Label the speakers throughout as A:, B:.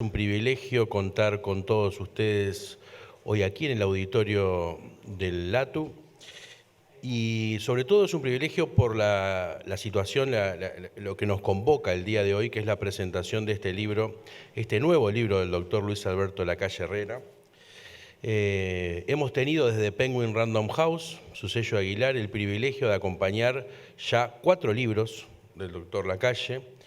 A: Un privilegio contar con todos ustedes hoy aquí en el auditorio del LATU y sobre todo es un privilegio por la situación, lo que nos convoca el día de hoy, que es la presentación de este libro, este nuevo libro del doctor Luis Alberto Lacalle Herrera. Hemos tenido desde Penguin Random House, su sello Aguilar, el privilegio de acompañar ya 4 libros del doctor Lacalle.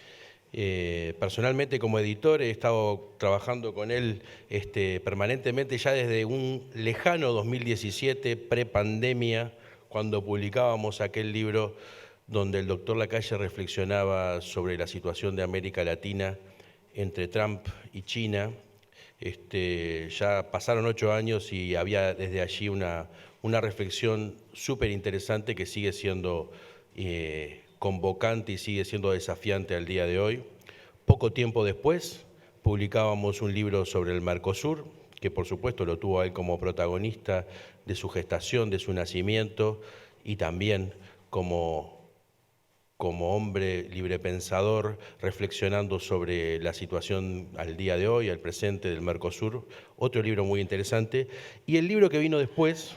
A: Personalmente como editor he estado trabajando con él permanentemente ya desde un lejano 2017, prepandemia, cuando publicábamos aquel libro donde el doctor Lacalle reflexionaba sobre la situación de América Latina entre Trump y China. Ya pasaron 8 años y había desde allí una reflexión súper interesante que sigue siendo convocante y sigue siendo desafiante al día de hoy. Poco tiempo después publicábamos un libro sobre el Mercosur, que por supuesto lo tuvo a él como protagonista de su gestación, de su nacimiento y también como hombre librepensador, reflexionando sobre la situación al día de hoy, al presente del Mercosur. Otro libro muy interesante. Y el libro que vino después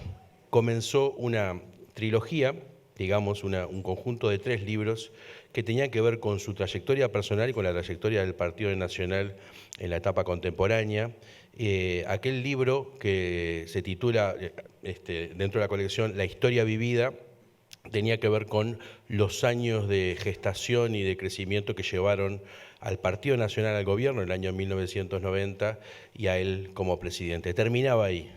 A: comenzó una trilogía, digamos, un conjunto de 3 libros que tenían que ver con su trayectoria personal y con la trayectoria del Partido Nacional en la etapa contemporánea. Aquel libro que se titula, dentro de la colección, La historia vivida, tenía que ver con los años de gestación y de crecimiento que llevaron al Partido Nacional al gobierno en el año 1990 y a él como presidente. Terminaba ahí.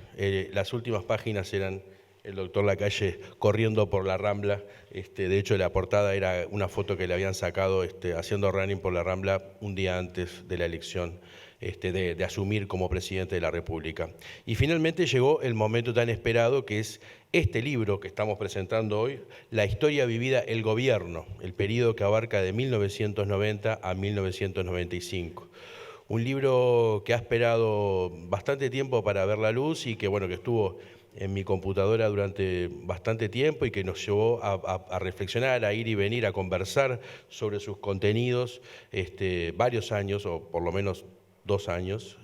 A: Las últimas páginas eran el doctor Lacalle corriendo por la Rambla. De hecho, la portada era una foto que le habían sacado haciendo running por la Rambla un día antes de la elección de asumir como presidente de la República. Y finalmente llegó el momento tan esperado, que es este libro que estamos presentando hoy, La historia vivida, el gobierno, el periodo que abarca de 1990 a 1995. Un libro que ha esperado bastante tiempo para ver la luz y que, bueno, que estuvo en mi computadora durante bastante tiempo y que nos llevó a reflexionar, a ir y venir, a conversar sobre sus contenidos varios años, o por lo menos 2 años,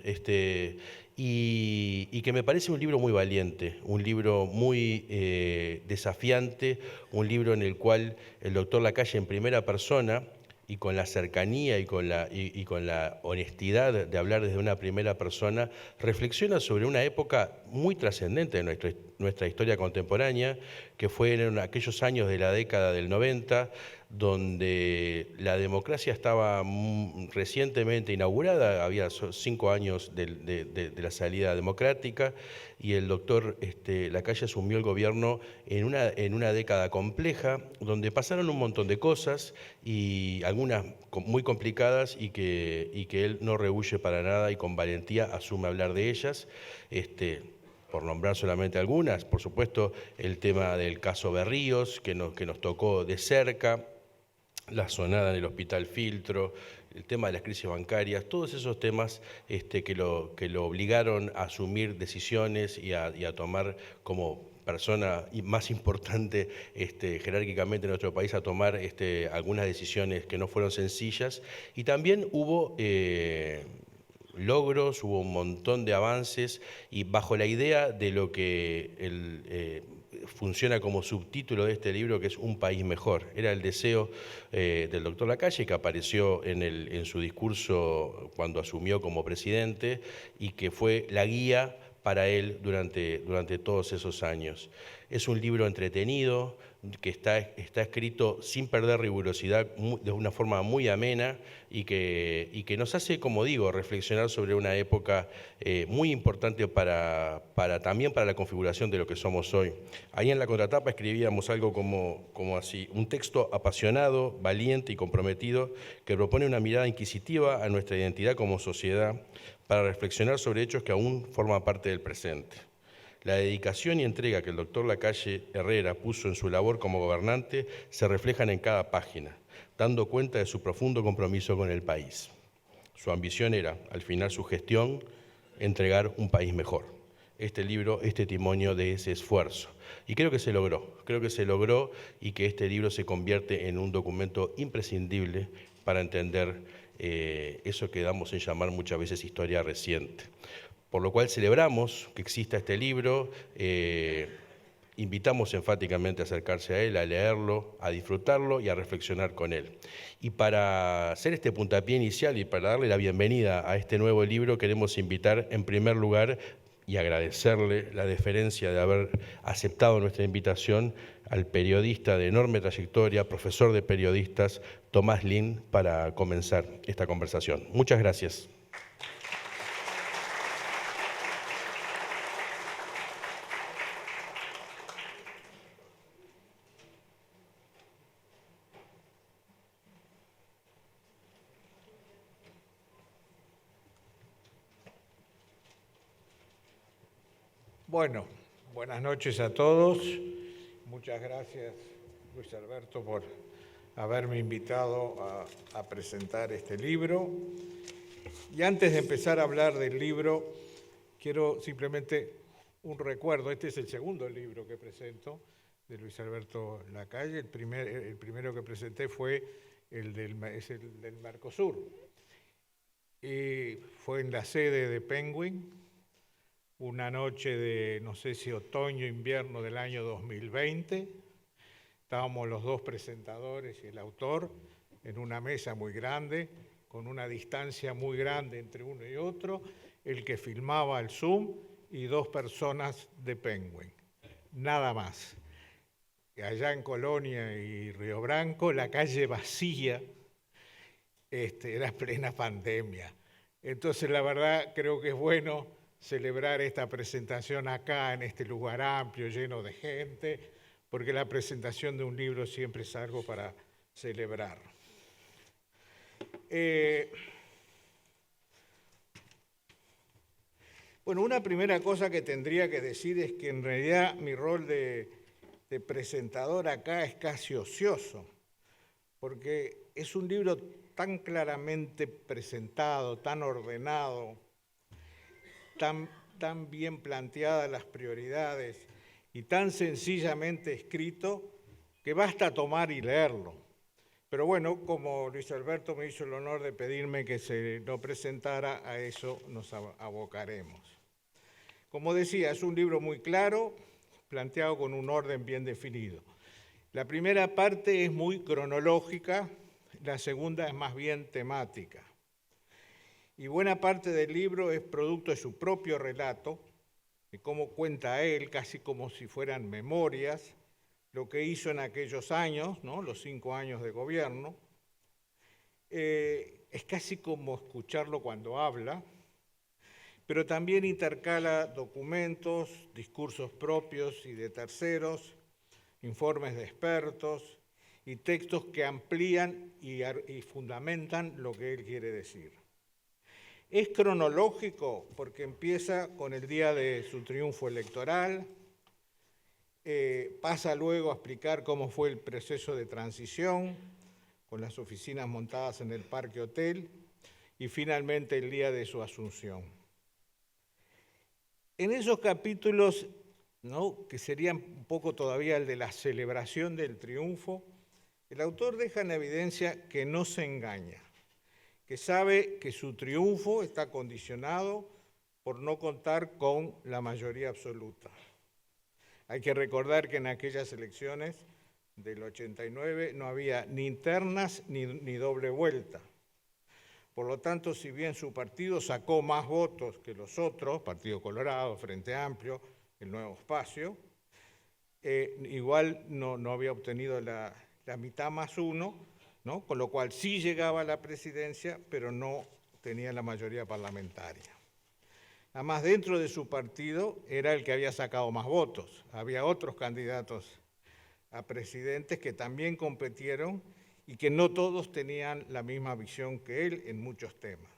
A: y que me parece un libro muy valiente, un libro muy desafiante, un libro en el cual el doctor Lacalle en primera persona y con la cercanía y con la honestidad de hablar desde una primera persona, reflexiona sobre una época muy trascendente de nuestra historia contemporánea, que fue en aquellos años de la década del 90, donde la democracia estaba recientemente inaugurada, había 5 años de la salida democrática, y el doctor Lacalle asumió el gobierno en una década compleja, donde pasaron un montón de cosas, y algunas muy complicadas, y que él no rehúye para nada y con valentía asume hablar de ellas. Por nombrar solamente algunas, por supuesto, el tema del caso Berríos, que nos tocó de cerca, la sonada en el Hospital Filtro, el tema de las crisis bancarias, todos esos temas que lo obligaron a asumir decisiones y a tomar como persona más importante jerárquicamente en nuestro país, a tomar algunas decisiones que no fueron sencillas. Y también hubo logros, hubo un montón de avances, y bajo la idea de lo que funciona como subtítulo de este libro, que es Un país mejor. Era el deseo del doctor Lacalle, que apareció en su discurso cuando asumió como presidente, y que fue la guía para él durante todos esos años. Es un libro entretenido, que está escrito sin perder rigurosidad, de una forma muy amena, y que nos hace, como digo, reflexionar sobre una época muy importante también para la configuración de lo que somos hoy. Ahí en la contratapa escribíamos algo como así: un texto apasionado, valiente y comprometido, que propone una mirada inquisitiva a nuestra identidad como sociedad, para reflexionar sobre hechos que aún forman parte del presente. La dedicación y entrega que el doctor Lacalle Herrera puso en su labor como gobernante se reflejan en cada página, dando cuenta de su profundo compromiso con el país. Su ambición era, al final su gestión, entregar un país mejor. Este libro es testimonio de ese esfuerzo. Y creo que se logró, y que este libro se convierte en un documento imprescindible para entender eso que damos en llamar muchas veces historia reciente. Por lo cual celebramos que exista este libro, invitamos enfáticamente a acercarse a él, a leerlo, a disfrutarlo y a reflexionar con él. Y para hacer este puntapié inicial y para darle la bienvenida a este nuevo libro, queremos invitar en primer lugar y agradecerle la deferencia de haber aceptado nuestra invitación al periodista de enorme trayectoria, profesor de periodistas, Tomás Lin, para comenzar esta conversación. Muchas gracias.
B: Bueno, buenas noches a todos. Muchas gracias, Luis Alberto, por haberme invitado a presentar este libro. Y antes de empezar a hablar del libro, quiero simplemente un recuerdo. Este es el segundo libro que presento de Luis Alberto Lacalle. El primero que presenté fue el del Mercosur. Y fue en la sede de Penguin, una noche de, no sé si otoño, invierno del año 2020. Estábamos los dos presentadores y el autor en una mesa muy grande, con una distancia muy grande entre uno y otro, el que filmaba el Zoom y dos personas de Penguin, nada más. Allá en Colonia y Río Branco, la calle vacía, era plena pandemia. Entonces, la verdad, creo que es bueno celebrar esta presentación acá, en este lugar amplio, lleno de gente, porque la presentación de un libro siempre es algo para celebrar. Bueno, una primera cosa que tendría que decir es que en realidad mi rol de presentador acá es casi ocioso, porque es un libro tan claramente presentado, tan ordenado, tan bien planteadas las prioridades y tan sencillamente escrito que basta tomar y leerlo. Pero bueno, como Luis Alberto me hizo el honor de pedirme que se lo presentara, a eso nos abocaremos. Como decía, es un libro muy claro, planteado con un orden bien definido. La primera parte es muy cronológica, la segunda es más bien temática. Y buena parte del libro es producto de su propio relato, de cómo cuenta él, casi como si fueran memorias, lo que hizo en aquellos años, ¿no? Los 5 años de gobierno. Es casi como escucharlo cuando habla, pero también intercala documentos, discursos propios y de terceros, informes de expertos y textos que amplían y fundamentan lo que él quiere decir. Es cronológico porque empieza con el día de su triunfo electoral, pasa luego a explicar cómo fue el proceso de transición, con las oficinas montadas en el Parque Hotel, y finalmente el día de su asunción. En esos capítulos, ¿no?, que serían un poco todavía el de la celebración del triunfo, el autor deja en evidencia que no se engaña, que sabe que su triunfo está condicionado por no contar con la mayoría absoluta. Hay que recordar que en aquellas elecciones del 89 no había ni internas ni doble vuelta. Por lo tanto, si bien su partido sacó más votos que los otros, Partido Colorado, Frente Amplio, el Nuevo Espacio, igual no había obtenido la mitad más uno, ¿no?, con lo cual sí llegaba a la presidencia, pero no tenía la mayoría parlamentaria. Además, dentro de su partido era el que había sacado más votos. Había otros candidatos a presidentes que también competieron y que no todos tenían la misma visión que él en muchos temas.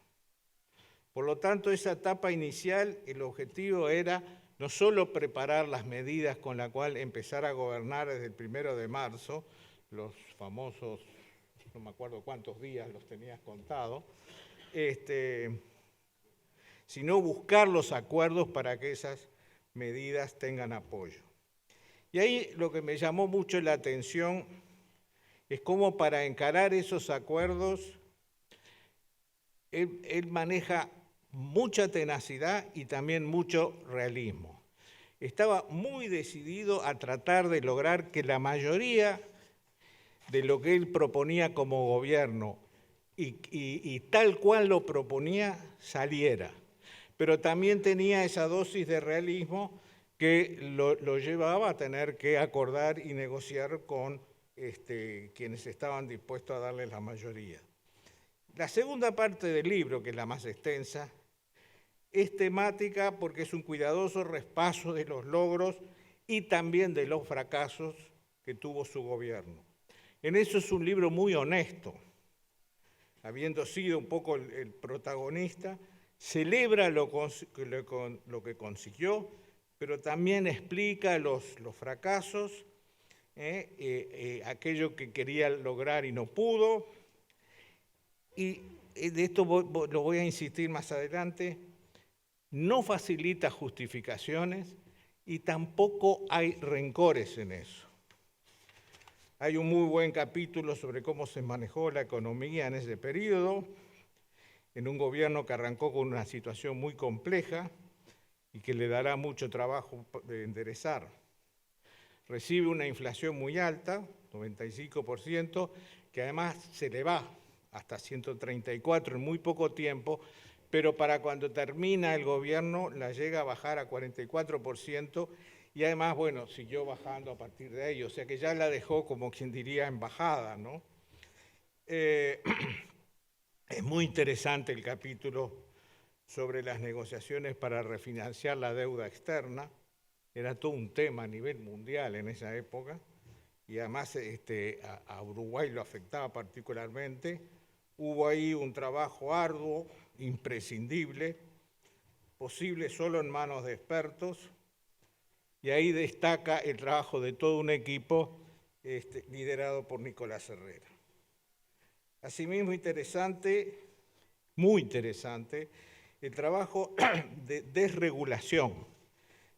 B: Por lo tanto, esa etapa inicial, el objetivo era no solo preparar las medidas con las cuales empezar a gobernar desde el 1 de marzo, los famosos, no me acuerdo cuántos días los tenías contados, sino buscar los acuerdos para que esas medidas tengan apoyo. Y ahí lo que me llamó mucho la atención es cómo para encarar esos acuerdos él maneja mucha tenacidad y también mucho realismo. Estaba muy decidido a tratar de lograr que la mayoría de lo que él proponía como gobierno y tal cual lo proponía saliera. Pero también tenía esa dosis de realismo que lo llevaba a tener que acordar y negociar con quienes estaban dispuestos a darle la mayoría. La segunda parte del libro, que es la más extensa, es temática porque es un cuidadoso repaso de los logros y también de los fracasos que tuvo su gobierno. En eso es un libro muy honesto. Habiendo sido un poco el protagonista, celebra lo que consiguió, pero también explica los fracasos, aquello que quería lograr y no pudo. Y de esto lo voy a insistir más adelante, no facilita justificaciones y tampoco hay rencores en eso. Hay un muy buen capítulo sobre cómo se manejó la economía en ese periodo, en un gobierno que arrancó con una situación muy compleja y que le dará mucho trabajo de enderezar. Recibe una inflación muy alta, 95%, que además se le va hasta 134 en muy poco tiempo, pero para cuando termina el gobierno la llega a bajar a 44%, y además, bueno, siguió bajando a partir de ahí, o sea que ya la dejó, como quien diría, en bajada, ¿no? Es muy interesante el capítulo sobre las negociaciones para refinanciar la deuda externa. Era todo un tema a nivel mundial en esa época, y además a Uruguay lo afectaba particularmente. Hubo ahí un trabajo arduo, imprescindible, posible solo en manos de expertos, y ahí destaca el trabajo de todo un equipo liderado por Nicolás Herrera. Asimismo interesante, muy interesante, el trabajo de desregulación,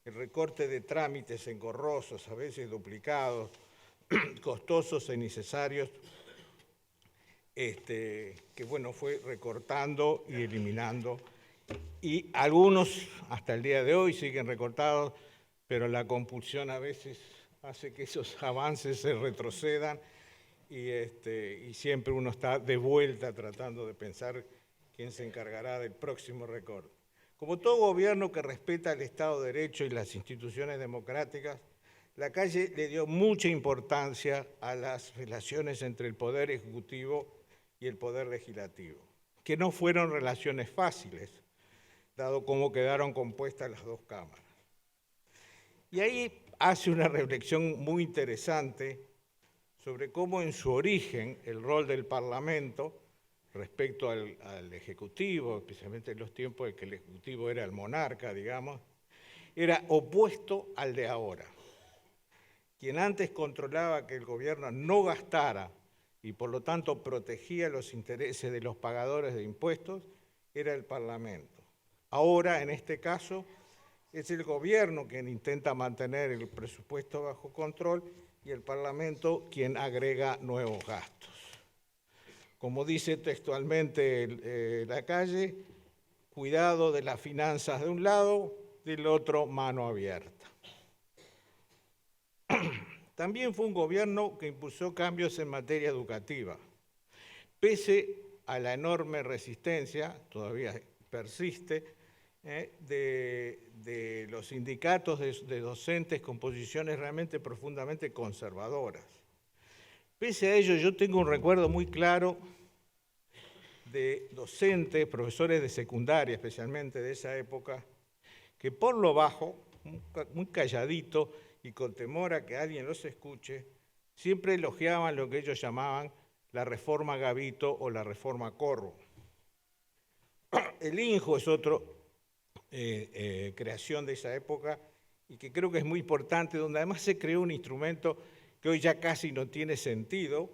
B: el recorte de trámites engorrosos, a veces duplicados, costosos e innecesarios, que bueno, fue recortando y eliminando, y algunos hasta el día de hoy siguen recortados, pero la compulsión a veces hace que esos avances se retrocedan y siempre uno está de vuelta tratando de pensar quién se encargará del próximo recorte. Como todo gobierno que respeta el Estado de Derecho y las instituciones democráticas, Lacalle le dio mucha importancia a las relaciones entre el Poder Ejecutivo y el Poder Legislativo, que no fueron relaciones fáciles, dado cómo quedaron compuestas las dos cámaras. Y ahí hace una reflexión muy interesante sobre cómo en su origen el rol del Parlamento respecto al Ejecutivo, especialmente en los tiempos en que el Ejecutivo era el monarca, digamos, era opuesto al de ahora. Quien antes controlaba que el gobierno no gastara y por lo tanto protegía los intereses de los pagadores de impuestos era el Parlamento. Ahora, en este caso, es el gobierno quien intenta mantener el presupuesto bajo control y el Parlamento quien agrega nuevos gastos. Como dice textualmente Lacalle, cuidado de las finanzas de un lado, del otro mano abierta. También fue un gobierno que impulsó cambios en materia educativa. Pese a la enorme resistencia, todavía persiste, de los sindicatos de docentes con posiciones realmente profundamente conservadoras. Pese a ello, yo tengo un recuerdo muy claro de docentes, profesores de secundaria especialmente de esa época, que por lo bajo, muy calladito y con temor a que alguien los escuche, siempre elogiaban lo que ellos llamaban la reforma Gavito o la reforma Corro. El INJO es otro creación de esa época y que creo que es muy importante, donde además se creó un instrumento que hoy ya casi no tiene sentido,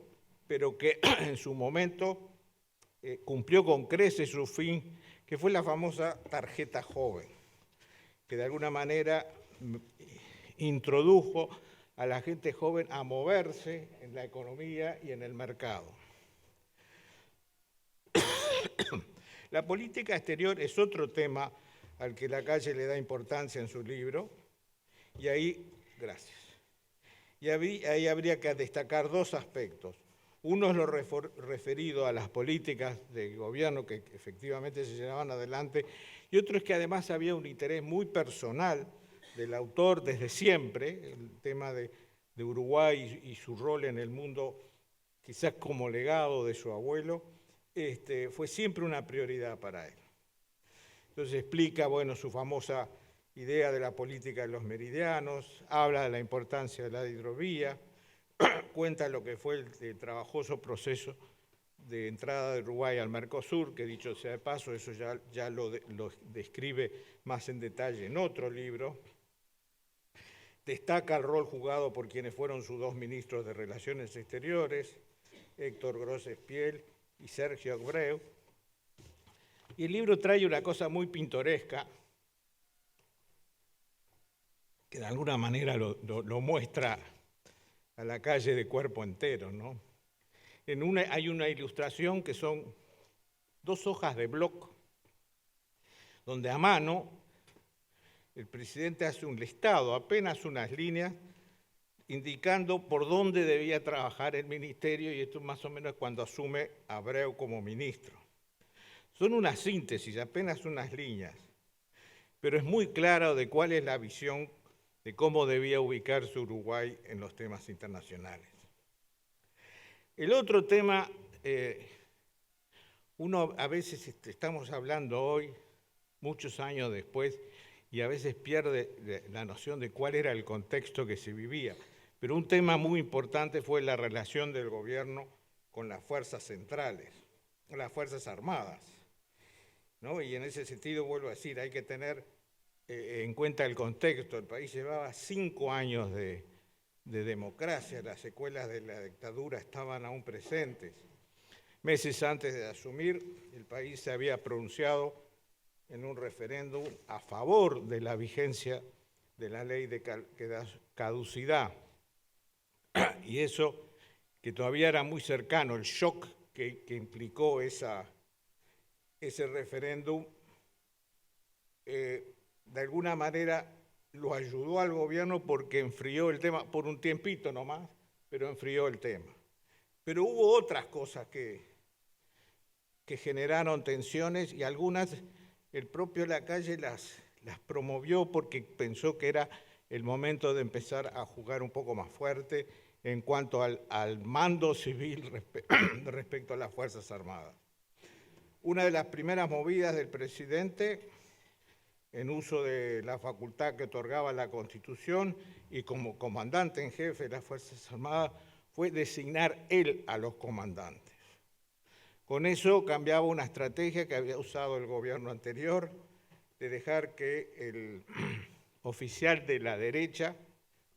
B: pero que en su momento cumplió con creces su fin, que fue la famosa tarjeta joven, que de alguna manera introdujo a la gente joven a moverse en la economía y en el mercado. La política exterior es otro tema al que Lacalle le da importancia en su libro, y ahí, gracias, y ahí habría que destacar dos aspectos. Uno es lo referido a las políticas de gobierno que efectivamente se llevaban adelante, y otro es que además había un interés muy personal del autor desde siempre, el tema de Uruguay y su rol en el mundo, quizás como legado de su abuelo, fue siempre una prioridad para él. Entonces explica, bueno, su famosa idea de la política de los meridianos, habla de la importancia de la hidrovía, cuenta lo que fue el trabajoso proceso de entrada de Uruguay al Mercosur, que dicho sea de paso, eso ya lo describe más en detalle en otro libro. Destaca el rol jugado por quienes fueron sus dos ministros de Relaciones Exteriores, Héctor Gros-Espiel y Sergio Abreu. Y el libro trae una cosa muy pintoresca, que de alguna manera lo muestra a Lacalle de cuerpo entero, ¿no? Hay una ilustración que son 2 hojas de bloc, donde a mano el presidente hace un listado, apenas unas líneas, indicando por dónde debía trabajar el ministerio, y esto más o menos es cuando asume Abreu como ministro. Son una síntesis, apenas unas líneas, pero es muy claro de cuál es la visión de cómo debía ubicarse Uruguay en los temas internacionales. El otro tema, uno a veces estamos hablando hoy, muchos años después, y a veces pierde la noción de cuál era el contexto que se vivía. Pero un tema muy importante fue la relación del gobierno con las fuerzas centrales, con las Fuerzas Armadas, ¿no? Y en ese sentido, vuelvo a decir, hay que tener en cuenta el contexto. El país llevaba 5 años de democracia, las secuelas de la dictadura estaban aún presentes. Meses antes de asumir, el país se había pronunciado en un referéndum a favor de la vigencia de la ley de caducidad. Y eso, que todavía era muy cercano, el shock que implicó ese referéndum, de alguna manera lo ayudó al gobierno porque enfrió el tema, por un tiempito nomás, pero enfrió el tema. Pero hubo otras cosas que generaron tensiones, y algunas el propio Lacalle las promovió porque pensó que era el momento de empezar a jugar un poco más fuerte en cuanto al mando civil respecto a las Fuerzas Armadas. Una de las primeras movidas del presidente, en uso de la facultad que otorgaba la Constitución y como comandante en jefe de las Fuerzas Armadas, fue designar él a los comandantes. Con eso cambiaba una estrategia que había usado el gobierno anterior, de dejar que el oficial de la derecha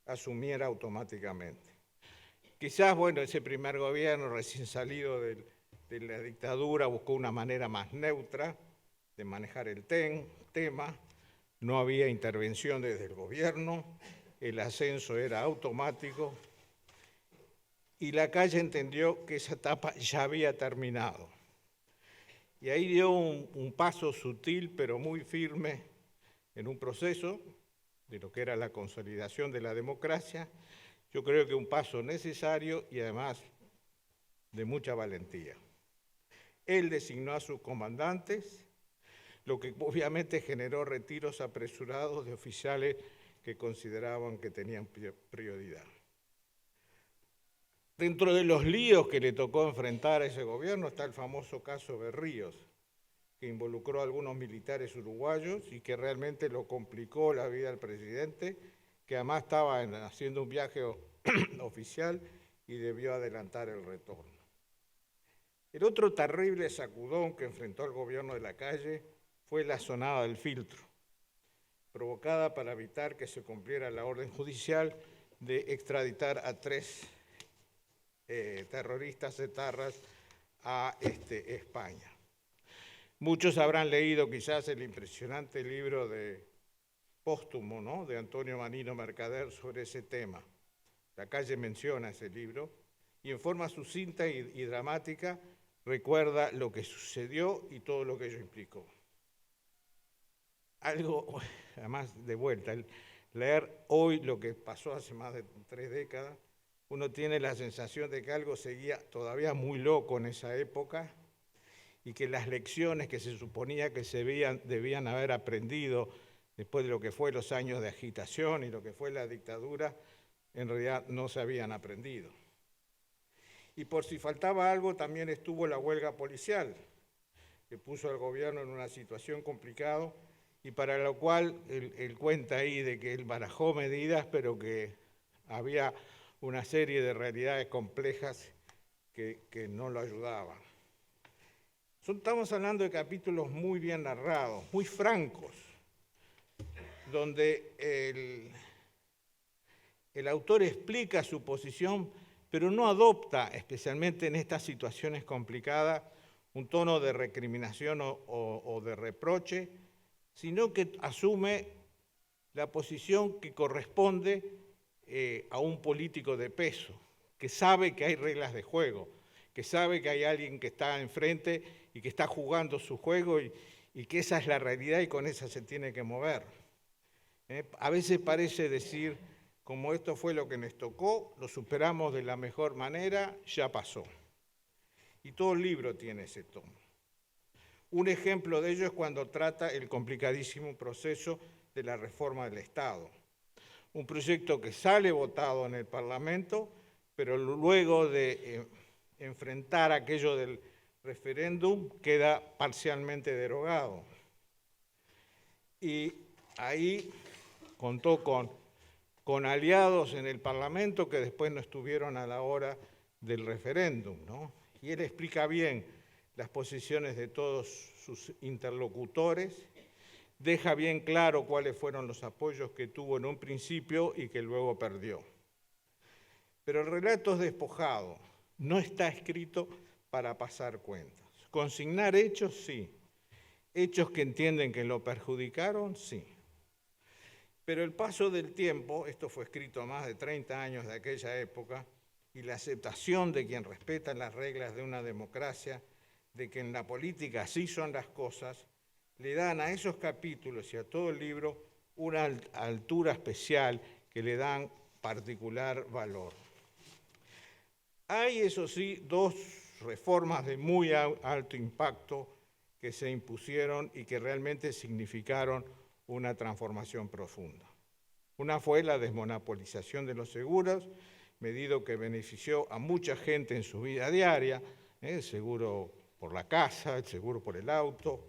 B: asumiera automáticamente. Quizás, bueno, ese primer gobierno recién salido de la dictadura buscó una manera más neutra de manejar el tema, no había intervención desde el gobierno, el ascenso era automático, y Lacalle entendió que esa etapa ya había terminado. Y ahí dio un paso sutil pero muy firme en un proceso de lo que era la consolidación de la democracia. Yo creo que un paso necesario y además de mucha valentía. Él designó a sus comandantes, lo que obviamente generó retiros apresurados de oficiales que consideraban que tenían prioridad. Dentro de los líos que le tocó enfrentar a ese gobierno está el famoso caso Berríos, que involucró a algunos militares uruguayos y que realmente lo complicó la vida al presidente, que además estaba haciendo un viaje oficial y debió adelantar el retorno. El otro terrible sacudón que enfrentó el gobierno de Lacalle fue la sonada del filtro, provocada para evitar que se cumpliera la orden judicial de extraditar a 3 terroristas etarras a España. Muchos habrán leído quizás el impresionante libro póstumo, ¿no?, de Antonio Manino Mercader sobre ese tema. Lacalle menciona ese libro y en forma sucinta y dramática recuerda lo que sucedió y todo lo que ello implicó. Algo, además de vuelta, leer hoy lo que pasó hace más de 3 décadas, uno tiene la sensación de que algo seguía todavía muy loco en esa época y que las lecciones que se suponía que debían haber aprendido después de lo que fue los años de agitación y lo que fue la dictadura, en realidad no se habían aprendido. Y por si faltaba algo, también estuvo la huelga policial, que puso al gobierno en una situación complicada y para lo cual él cuenta ahí de que él barajó medidas, pero que había una serie de realidades complejas que no lo ayudaban. Estamos hablando de capítulos muy bien narrados, muy francos, donde el autor explica su posición, pero no adopta, especialmente en estas situaciones complicadas, un tono de recriminación o de reproche, sino que asume la posición que corresponde a un político de peso, que sabe que hay reglas de juego, que sabe que hay alguien que está enfrente y que está jugando su juego y que esa es la realidad y con esa se tiene que mover. A veces parece decir, como esto fue lo que nos tocó, lo superamos de la mejor manera, ya pasó. Y todo el libro tiene ese tono. Un ejemplo de ello es cuando trata el complicadísimo proceso de la reforma del Estado. Un proyecto que sale votado en el Parlamento, pero luego de enfrentar aquello del referéndum queda parcialmente derogado. Y ahí contó con aliados en el Parlamento que después no estuvieron a la hora del referéndum, ¿no? Y él explica bien las posiciones de todos sus interlocutores, deja bien claro cuáles fueron los apoyos que tuvo en un principio y que luego perdió. Pero el relato es despojado, no está escrito para pasar cuentas. Consignar hechos, sí. Hechos que entienden que lo perjudicaron, sí. Pero el paso del tiempo, esto fue escrito a más de 30 años de aquella época, y la aceptación de quien respeta las reglas de una democracia, de que en la política así son las cosas, le dan a esos capítulos y a todo el libro una altura especial que le dan particular valor. Hay, eso sí, 2 reformas de muy alto impacto que se impusieron y que realmente significaron una transformación profunda. Una fue la desmonopolización de los seguros, medida que benefició a mucha gente en su vida diaria, el seguro por la casa, el seguro por el auto,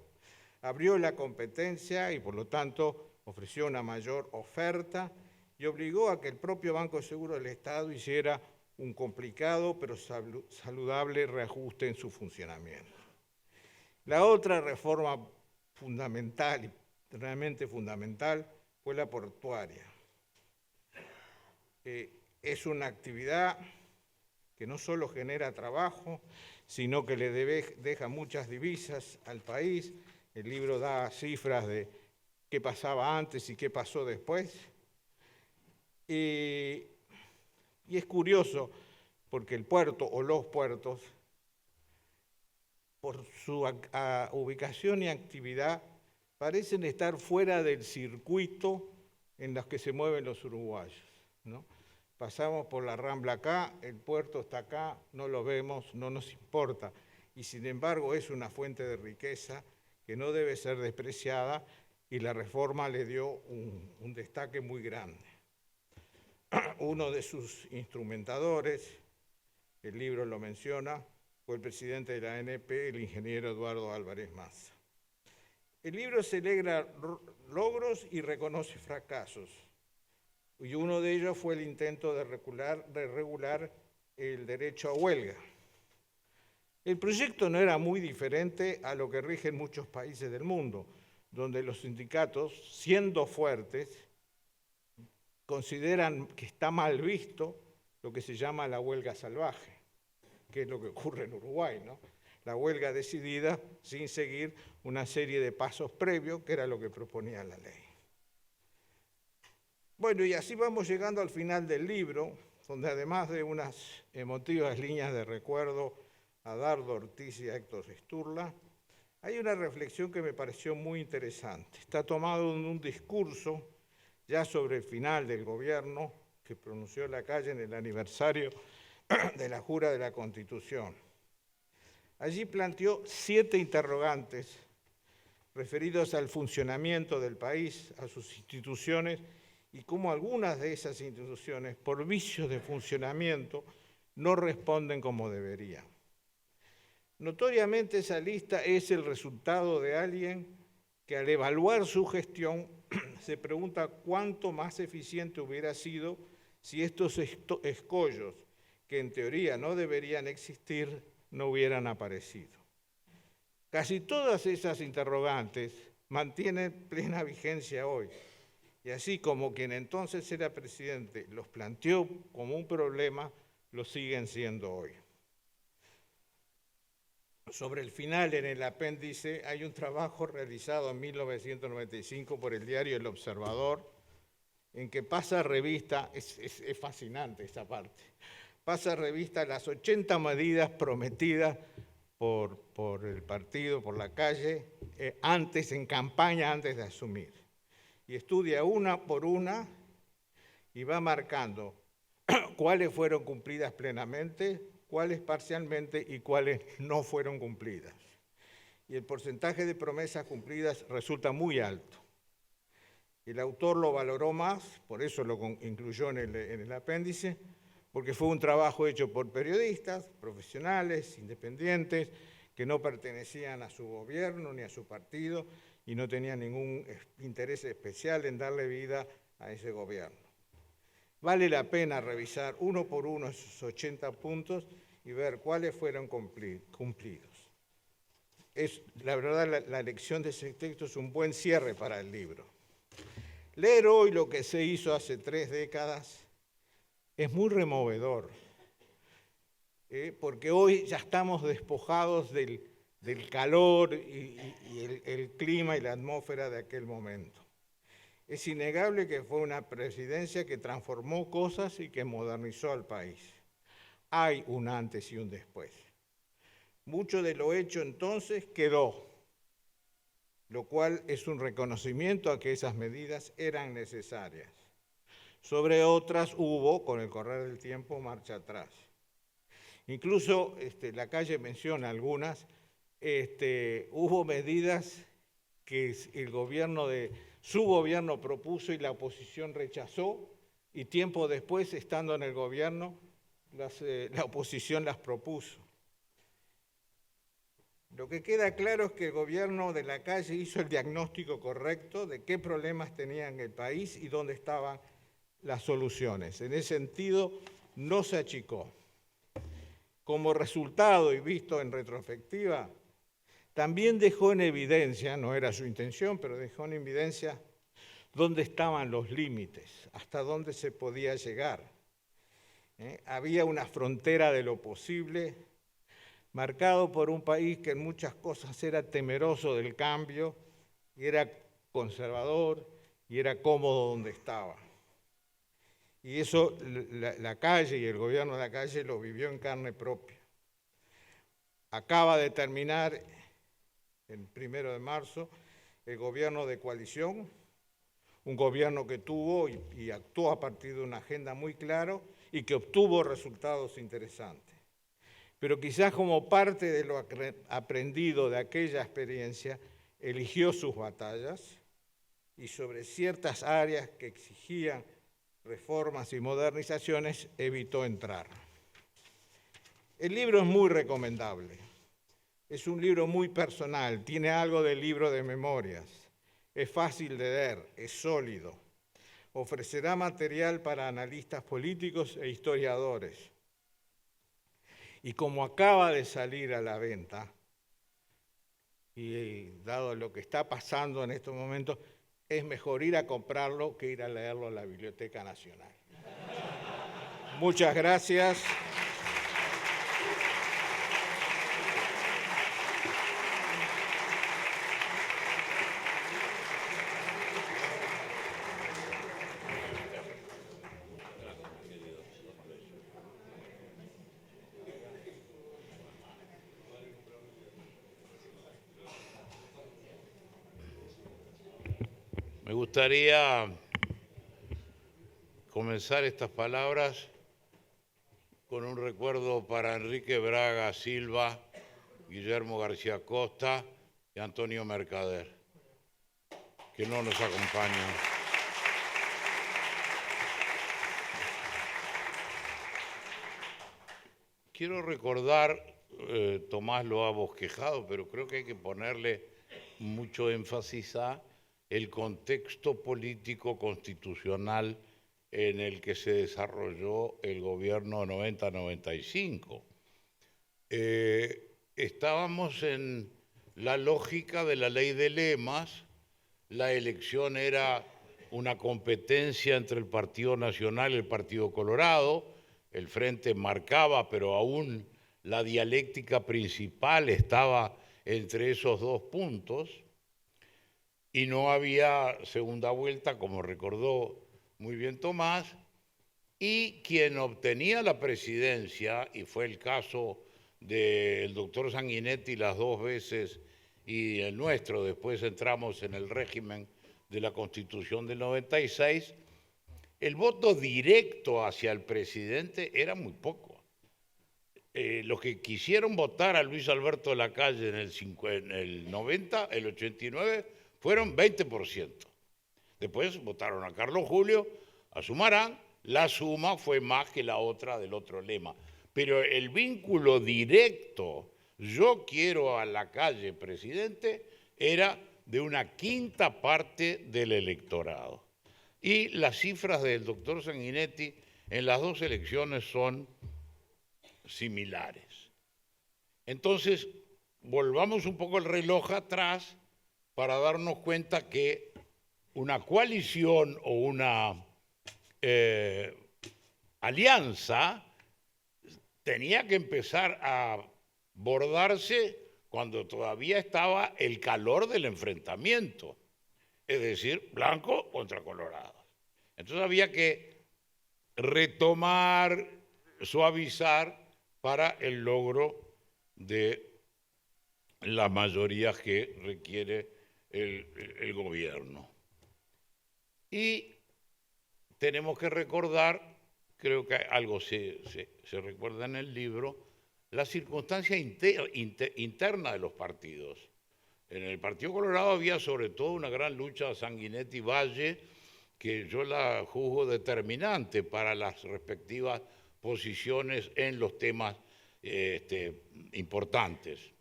B: abrió la competencia y por lo tanto ofreció una mayor oferta y obligó a que el propio Banco de Seguro del Estado hiciera un complicado pero saludable reajuste en su funcionamiento. La otra reforma fundamental, y realmente fundamental, fue la portuaria. Es una actividad que no solo genera trabajo, sino que le deja muchas divisas al país. El libro da cifras de qué pasaba antes y qué pasó después. Y es curioso porque el puerto o los puertos, por su ubicación y actividad, parecen estar fuera del circuito en los que se mueven los uruguayos, ¿no? Pasamos por la Rambla acá, el puerto está acá, no lo vemos, no nos importa. Y sin embargo es una fuente de riqueza que no debe ser despreciada y la reforma le dio un destaque muy grande. Uno de sus instrumentadores, el libro lo menciona, fue el presidente de la ANP, el ingeniero Eduardo Álvarez Mazza. El libro celebra logros y reconoce fracasos. Y uno de ellos fue el intento de regular el derecho a huelga. El proyecto no era muy diferente a lo que rige en muchos países del mundo, donde los sindicatos, siendo fuertes, consideran que está mal visto lo que se llama la huelga salvaje, que es lo que ocurre en Uruguay, ¿no? La huelga decidida sin seguir una serie de pasos previos, que era lo que proponía la ley. Bueno, y así vamos llegando al final del libro, donde además de unas emotivas líneas de recuerdo a Dardo Ortiz y a Héctor Sturla, hay una reflexión que me pareció muy interesante. Está tomado en un discurso ya sobre el final del gobierno que pronunció Lacalle en el aniversario de la jura de la Constitución. Allí planteó 7 interrogantes referidos al funcionamiento del país, a sus instituciones, y cómo algunas de esas instituciones, por vicios de funcionamiento, no responden como deberían. Notoriamente esa lista es el resultado de alguien que al evaluar su gestión se pregunta cuánto más eficiente hubiera sido si estos escollos, que en teoría no deberían existir, no hubieran aparecido. Casi todas esas interrogantes mantienen plena vigencia hoy, y así como quien entonces era presidente los planteó como un problema, lo siguen siendo hoy. Sobre el final, en el apéndice, hay un trabajo realizado en 1995 por el diario El Observador, en que pasa revista, es fascinante esa parte, pasa revista las 80 medidas prometidas por el partido, por Lacalle, antes, en campaña, antes de asumir. Y estudia una por una y va marcando cuáles fueron cumplidas plenamente, cuáles parcialmente y cuáles no fueron cumplidas. Y el porcentaje de promesas cumplidas resulta muy alto. El autor lo valoró más, por eso lo incluyó en el apéndice, porque fue un trabajo hecho por periodistas, profesionales, independientes, que no pertenecían a su gobierno ni a su partido y no tenían ningún interés especial en darle vida a ese gobierno. Vale la pena revisar uno por uno esos 80 puntos y ver cuáles fueron cumplidos. La verdad, la lección de ese texto es un buen cierre para el libro. Leer hoy lo que se hizo hace 3 décadas es muy removedor, porque hoy ya estamos despojados del calor y el clima y la atmósfera de aquel momento. Es innegable que fue una presidencia que transformó cosas y que modernizó al país. Hay un antes y un después. Mucho de lo hecho entonces quedó, lo cual es un reconocimiento a que esas medidas eran necesarias. Sobre otras hubo, con el correr del tiempo, marcha atrás. Incluso Lacalle menciona algunas, hubo medidas que su gobierno propuso y la oposición rechazó, y tiempo después, estando en el gobierno, la oposición las propuso. Lo que queda claro es que el gobierno de Lacalle hizo el diagnóstico correcto de qué problemas tenía el país y dónde estaban las soluciones. En ese sentido, no se achicó. Como resultado, y visto en retrospectiva, también dejó en evidencia, no era su intención, pero dejó en evidencia dónde estaban los límites, hasta dónde se podía llegar. Había una frontera de lo posible, marcado por un país que en muchas cosas era temeroso del cambio, y era conservador y era cómodo donde estaba. Y eso Lacalle y el gobierno de Lacalle lo vivió en carne propia. Acaba de terminar, el 1 de marzo, el gobierno de coalición, un gobierno que tuvo y actuó a partir de una agenda muy clara y que obtuvo resultados interesantes. Pero quizás como parte de lo aprendido de aquella experiencia, eligió sus batallas y sobre ciertas áreas que exigían reformas y modernizaciones, evitó entrar. El libro es muy recomendable. Es un libro muy personal, tiene algo del libro de memorias. Es fácil de leer, es sólido. Ofrecerá material para analistas políticos e historiadores. Y como acaba de salir a la venta, y dado lo que está pasando en estos momentos, es mejor ir a comprarlo que ir a leerlo en la Biblioteca Nacional. Muchas gracias.
C: Me gustaría comenzar estas palabras con un recuerdo para Enrique Braga Silva, Guillermo García Costa y Antonio Mercader, que no nos acompañan. Quiero recordar, Tomás lo ha bosquejado, pero creo que hay que ponerle mucho énfasis a el contexto político constitucional en el que se desarrolló el gobierno 90-95. Estábamos en la lógica de la ley de lemas, la elección era una competencia entre el Partido Nacional y el Partido Colorado, el frente marcaba, pero aún la dialéctica principal estaba entre esos dos puntos, y no había segunda vuelta, como recordó muy bien Tomás, y quien obtenía la presidencia, y fue el caso del doctor Sanguinetti las dos veces y el nuestro, después entramos en el régimen de la Constitución del 96, el voto directo hacia el presidente era muy poco. Los que quisieron votar a Luis Alberto Lacalle en el 90, el 89, fueron 20%. Después votaron a Carlos Julio, a Sumarán, la suma fue más que la otra del otro lema. Pero el vínculo directo, yo quiero a Lacalle presidente, era de una quinta parte del electorado. Y las cifras del doctor Sanguinetti en las dos elecciones son similares. Entonces, volvamos un poco el reloj atrás para darnos cuenta que una coalición o una alianza tenía que empezar a bordarse cuando todavía estaba el calor del enfrentamiento, es decir, blanco contra colorado. Entonces había que retomar, suavizar para el logro de las mayorías que requiere el gobierno. Y tenemos que recordar, creo que algo se recuerda en el libro, la circunstancia interna de los partidos. En el Partido Colorado había sobre todo una gran lucha Sanguinetti-Valle, que yo la juzgo determinante para las respectivas posiciones en los temas importantes.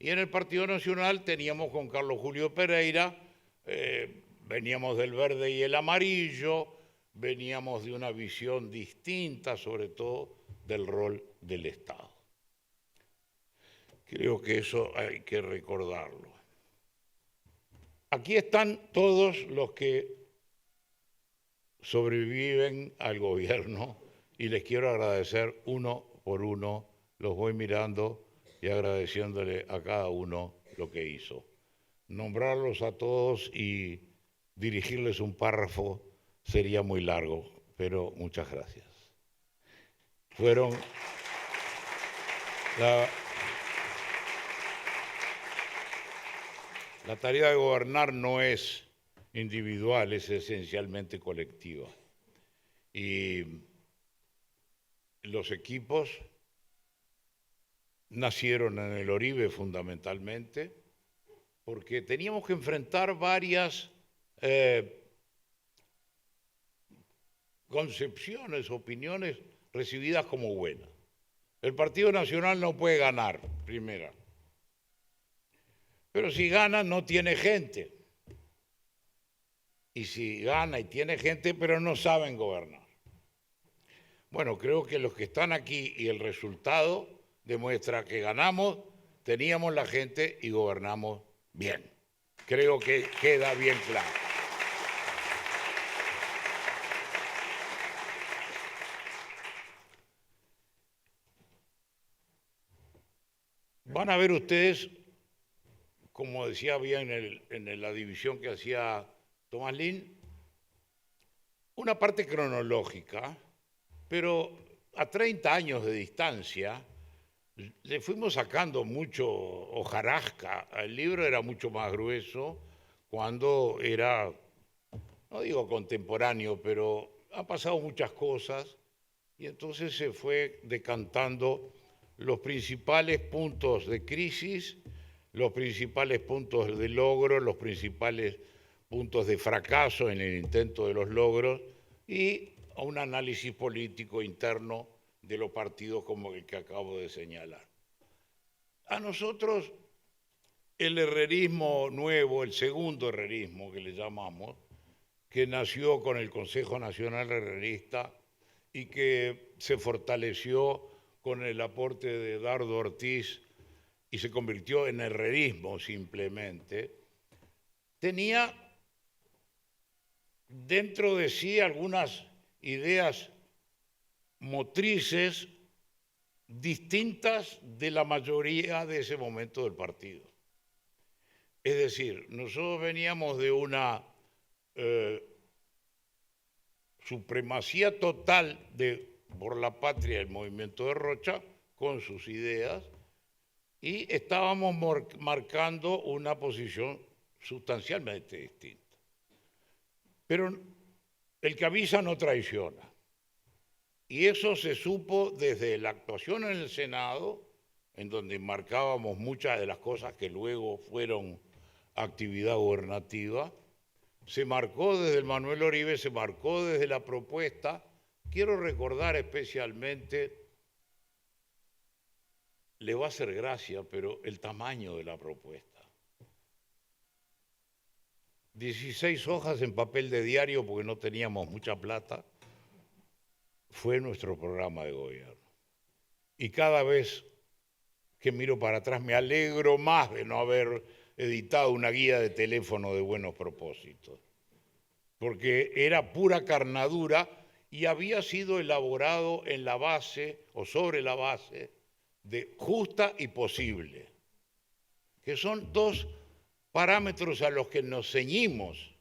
C: Y en el Partido Nacional teníamos con Carlos Julio Pereira, veníamos del verde y el amarillo, veníamos de una visión distinta, sobre todo del rol del Estado. Creo que eso hay que recordarlo. Aquí están todos los que sobreviven al gobierno y les quiero agradecer uno por uno, los voy mirando y agradeciéndole a cada uno lo que hizo. Nombrarlos a todos y dirigirles un párrafo sería muy largo, pero muchas gracias. Fueron la tarea de gobernar no es individual, es esencialmente colectiva. Y los equipos nacieron en el Oribe fundamentalmente porque teníamos que enfrentar varias concepciones, opiniones recibidas como buenas. El Partido Nacional no puede ganar, primera. Pero si gana, no tiene gente. Y si gana y tiene gente, pero no saben gobernar. Bueno, creo que los que están aquí y el resultado demuestra que ganamos, teníamos la gente y gobernamos bien. Creo que queda bien claro. Van a ver ustedes, como decía bien en la división que hacía Tomás Lin, una parte cronológica, pero a 30 años de distancia le fuimos sacando mucho hojarasca. El libro era mucho más grueso cuando era no digo contemporáneo, pero han pasado muchas cosas y entonces se fue decantando los principales puntos de crisis, los principales puntos de logro, los principales puntos de fracaso en el intento de los logros y a un análisis político interno de los partidos como el que acabo de señalar. A nosotros el herrerismo nuevo, el segundo herrerismo que le llamamos, que nació con el Consejo Nacional Herrerista y que se fortaleció con el aporte de Dardo Ortiz y se convirtió en herrerismo simplemente, tenía dentro de sí algunas ideas motrices distintas de la mayoría de ese momento del partido. Es decir, nosotros veníamos de una supremacía total por la patria del movimiento de Rocha con sus ideas y estábamos marcando una posición sustancialmente distinta. Pero el que avisa no traiciona. Y eso se supo desde la actuación en el Senado, en donde marcábamos muchas de las cosas que luego fueron actividad gubernativa, se marcó desde el Manuel Oribe, se marcó desde la propuesta. Quiero recordar especialmente, le va a hacer gracia, pero el tamaño de la propuesta. 16 hojas en papel de diario porque no teníamos mucha plata, fue nuestro programa de gobierno. Y cada vez que miro para atrás me alegro más de no haber editado una guía de teléfono de buenos propósitos, porque era pura carnadura y había sido elaborado en la base o sobre la base de justa y posible, que son dos parámetros a los que nos ceñimos.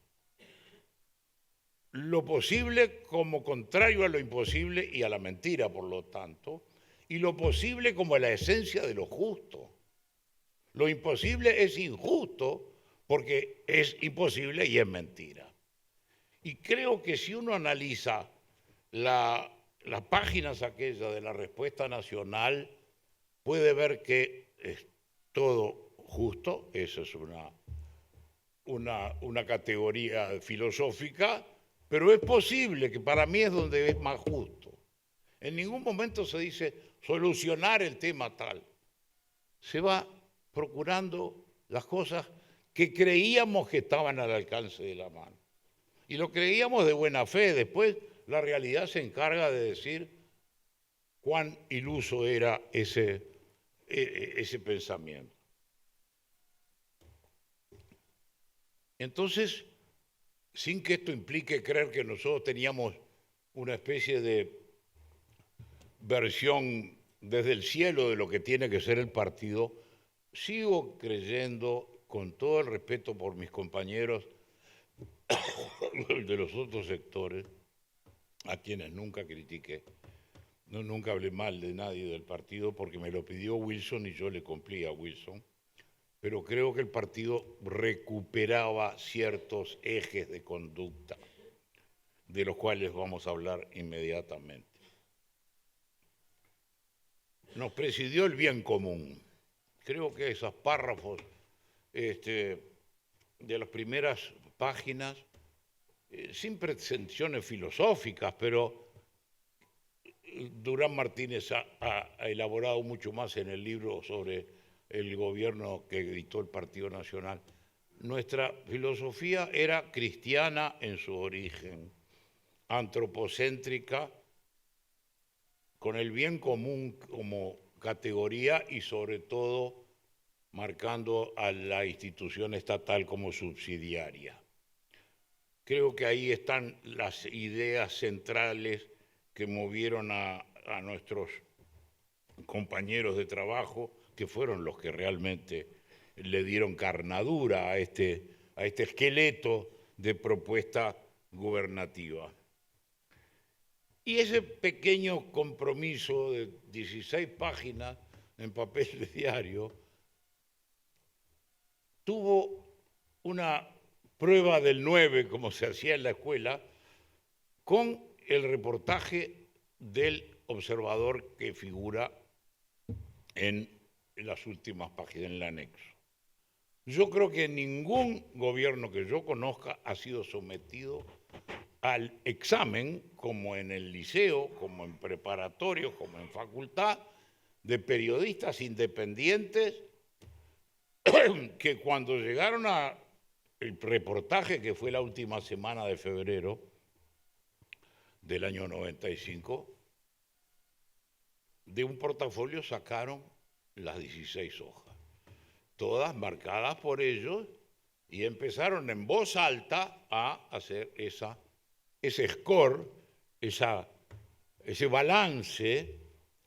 C: Lo posible como contrario a lo imposible y a la mentira, por lo tanto, y lo posible como la esencia de lo justo. Lo imposible es injusto porque es imposible y es mentira. Y creo que si uno analiza las páginas aquellas de la respuesta nacional, puede ver que es todo justo, eso es una categoría filosófica, pero es posible, que para mí es donde es más justo. En ningún momento se dice solucionar el tema tal. Se va procurando las cosas que creíamos que estaban al alcance de la mano. Y lo creíamos de buena fe. Después la realidad se encarga de decir cuán iluso era ese pensamiento. Entonces, sin que esto implique creer que nosotros teníamos una especie de versión desde el cielo de lo que tiene que ser el partido, sigo creyendo, con todo el respeto por mis compañeros de los otros sectores, a quienes nunca critiqué, nunca hablé mal de nadie del partido porque me lo pidió Wilson y yo le cumplí a Wilson, pero creo que el partido recuperaba ciertos ejes de conducta, de los cuales vamos a hablar inmediatamente. Nos presidió el bien común. Creo que esos párrafos de las primeras páginas, sin pretensiones filosóficas, pero Durán Martínez ha elaborado mucho más en el libro sobre el gobierno que editó el Partido Nacional. Nuestra filosofía era cristiana en su origen, antropocéntrica, con el bien común como categoría y sobre todo marcando a la institución estatal como subsidiaria. Creo que ahí están las ideas centrales que movieron a nuestros compañeros de trabajo, que fueron los que realmente le dieron carnadura a este esqueleto de propuesta gubernativa. Y ese pequeño compromiso de 16 páginas en papel de diario tuvo una prueba del 9, como se hacía en la escuela, con el reportaje del observador que figura en las últimas páginas, en el anexo. Yo creo que ningún gobierno que yo conozca ha sido sometido al examen, como en el liceo, como en preparatorio, como en facultad, de periodistas independientes que cuando llegaron al reportaje, que fue la última semana de febrero del año 95, de un portafolio sacaron las 16 hojas, todas marcadas por ellos, y empezaron en voz alta a hacer ese score, ese balance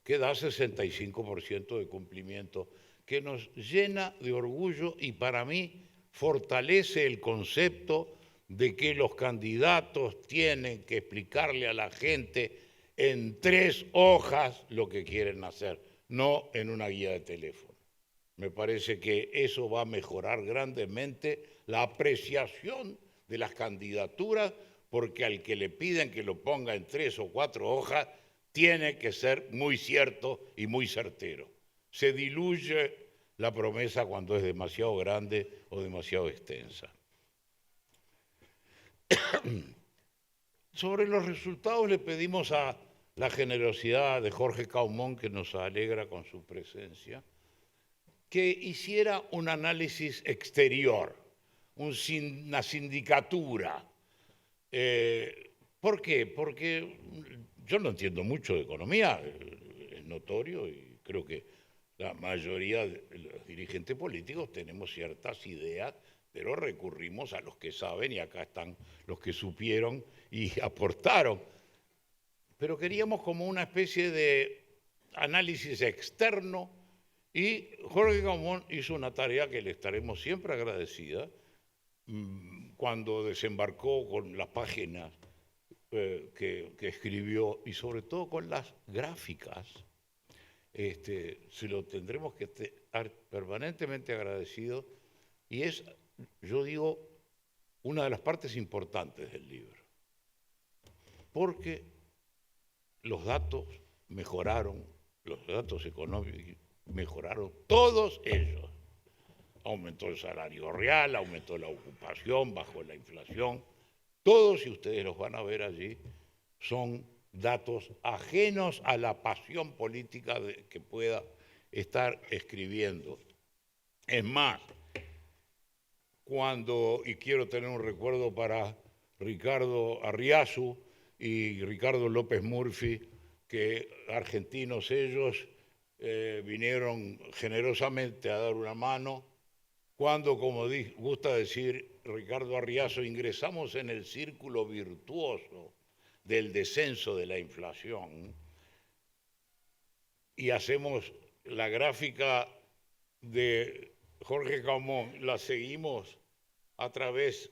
C: que da 65% de cumplimiento, que nos llena de orgullo y para mí fortalece el concepto de que los candidatos tienen que explicarle a la gente en 3 hojas lo que quieren hacer, no en una guía de teléfono. Me parece que eso va a mejorar grandemente la apreciación de las candidaturas, porque al que le piden que lo ponga en 3 o 4 hojas, tiene que ser muy cierto y muy certero. Se diluye la promesa cuando es demasiado grande o demasiado extensa. Sobre los resultados le pedimos a la generosidad de Jorge Caumont, que nos alegra con su presencia, que hiciera un análisis exterior, una sindicatura. ¿Por qué? Porque yo no entiendo mucho de economía, es notorio, y creo que la mayoría de los dirigentes políticos tenemos ciertas ideas, pero recurrimos a los que saben, y acá están los que supieron y aportaron. Pero queríamos como una especie de análisis externo, y Jorge Caumont hizo una tarea que le estaremos siempre agradecida, cuando desembarcó con las páginas que escribió, y sobre todo con las gráficas. Se lo tendremos que estar permanentemente agradecido, y es, yo digo, una de las partes importantes del libro, porque los datos mejoraron, los datos económicos mejoraron, todos ellos. Aumentó el salario real, aumentó la ocupación, bajó la inflación. Todos, y ustedes los van a ver allí, son datos ajenos a la pasión política que pueda estar escribiendo. Es más, y quiero tener un recuerdo para Ricardo Arriazu y Ricardo López Murphy, que argentinos ellos vinieron generosamente a dar una mano, cuando, como gusta decir Ricardo Arriazu, ingresamos en el círculo virtuoso del descenso de la inflación, y hacemos la gráfica de Jorge Caumont, la seguimos a través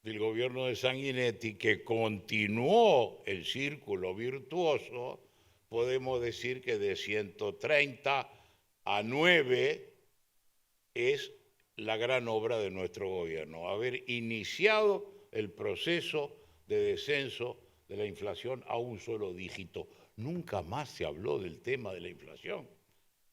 C: del gobierno de Sanguinetti, que continuó el círculo virtuoso. Podemos decir que de 130 a 9 es la gran obra de nuestro gobierno, haber iniciado el proceso de descenso de la inflación a un solo dígito. Nunca más se habló del tema de la inflación.